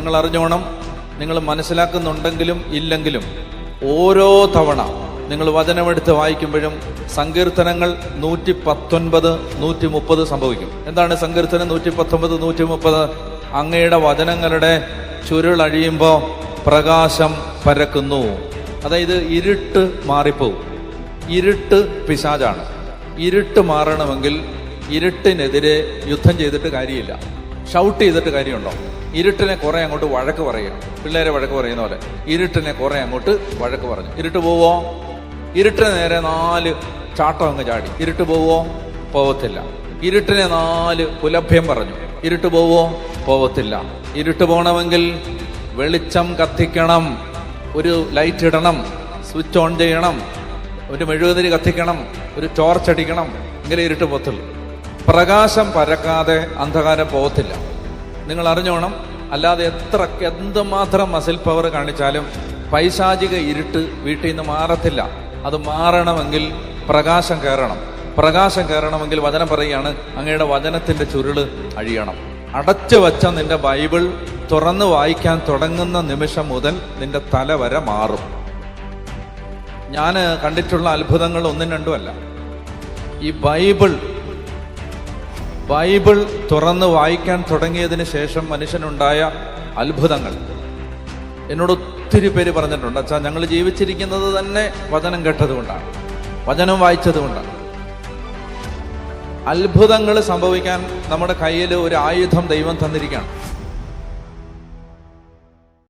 നിങ്ങൾ അറിഞ്ഞോണം, നിങ്ങൾ മനസ്സിലാക്കുന്നുണ്ടെങ്കിലും ഇല്ലെങ്കിലും ഓരോ തവണ നിങ്ങൾ വചനമെടുത്ത് വായിക്കുമ്പോഴും സങ്കീർത്തനങ്ങൾ 119, 130 സംഭവിക്കും. എന്താണ് സങ്കീർത്തനം 119, 130? അങ്ങയുടെ വചനങ്ങളുടെ ചുരുളഴിയുമ്പോൾ പ്രകാശം പരക്കുന്നു. അതായത് ഇരുട്ട് മാറിപ്പോവും. ഇരുട്ട് പിശാചാണ്. ഇരുട്ട് മാറണമെങ്കിൽ ഇരുട്ടിനെതിരെ യുദ്ധം ചെയ്തിട്ട് കാര്യമില്ല, ഷൗട്ട് ചെയ്തിട്ട് കാര്യമുണ്ടോ? ഇരുട്ടിനെ കുറെ അങ്ങോട്ട് വഴക്ക് പറയുക, പിള്ളേരെ വഴക്ക് പറയുന്ന പോലെ ഇരുട്ടിനെ കുറെ അങ്ങോട്ട് വഴക്ക് പറഞ്ഞു. ഇരുട്ട് പോവോ? ഇരുട്ടിന് നേരെ 4 ചാട്ടം അങ്ങ് ചാടി. ഇരുട്ട് പോവോ? പോവത്തില്ല. ഇരുട്ടിനെ 4 പുലഭ്യം പറഞ്ഞു. ഇരുട്ട് പോവോ? പോവത്തില്ല. ഇരുട്ട് പോകണമെങ്കിൽ വെളിച്ചം കത്തിക്കണം, ഒരു ലൈറ്റ് ഇടണം, സ്വിച്ച് ഓൺ ചെയ്യണം, ഒരു മെഴുകുതിരി കത്തിക്കണം, ഒരു ടോർച്ച് അടിക്കണം, എങ്കിലും ഇരുട്ട് പോകത്തുള്ളൂ. പ്രകാശം പരക്കാതെ അന്ധകാരം പോകത്തില്ല. നിങ്ങൾ അറിഞ്ഞോണം. അല്ലാതെ എന്തുമാത്രം മസിൽ പവർ കാണിച്ചാലും പൈശാചിക ഇരുട്ട് വീട്ടിൽ നിന്ന് മാറത്തില്ല. അത് മാറണമെങ്കിൽ പ്രകാശം കയറണം. പ്രകാശം കയറണമെങ്കിൽ വചനം പറയുകയാണ്, അങ്ങയുടെ വചനത്തിന്റെ ചുരുള് അഴിയണം. അടച്ചു വച്ച നിന്റെ ബൈബിൾ തുറന്ന് വായിക്കാൻ തുടങ്ങുന്ന നിമിഷം മുതൽ നിന്റെ തല വരെ മാറും. ഞാൻ കണ്ടിട്ടുള്ള അത്ഭുതങ്ങൾ 1, 2 ഈ ബൈബിൾ തുറന്ന് വായിക്കാൻ തുടങ്ങിയതിന് ശേഷം മനുഷ്യനുണ്ടായ അത്ഭുതങ്ങൾ എന്നോട് ഒത്തിരി പേര് പറഞ്ഞിട്ടുണ്ട്. അച്ഛാ, ഞങ്ങൾ ജീവിച്ചിരിക്കുന്നത് തന്നെ വചനം കേട്ടതുകൊണ്ടാണ്, വചനം വായിച്ചത് കൊണ്ടാണ്. അത്ഭുതങ്ങൾ സംഭവിക്കാൻ നമ്മുടെ കയ്യിൽ ഒരു ആയുധം ദൈവം തന്നിരിക്കുകയാണ്.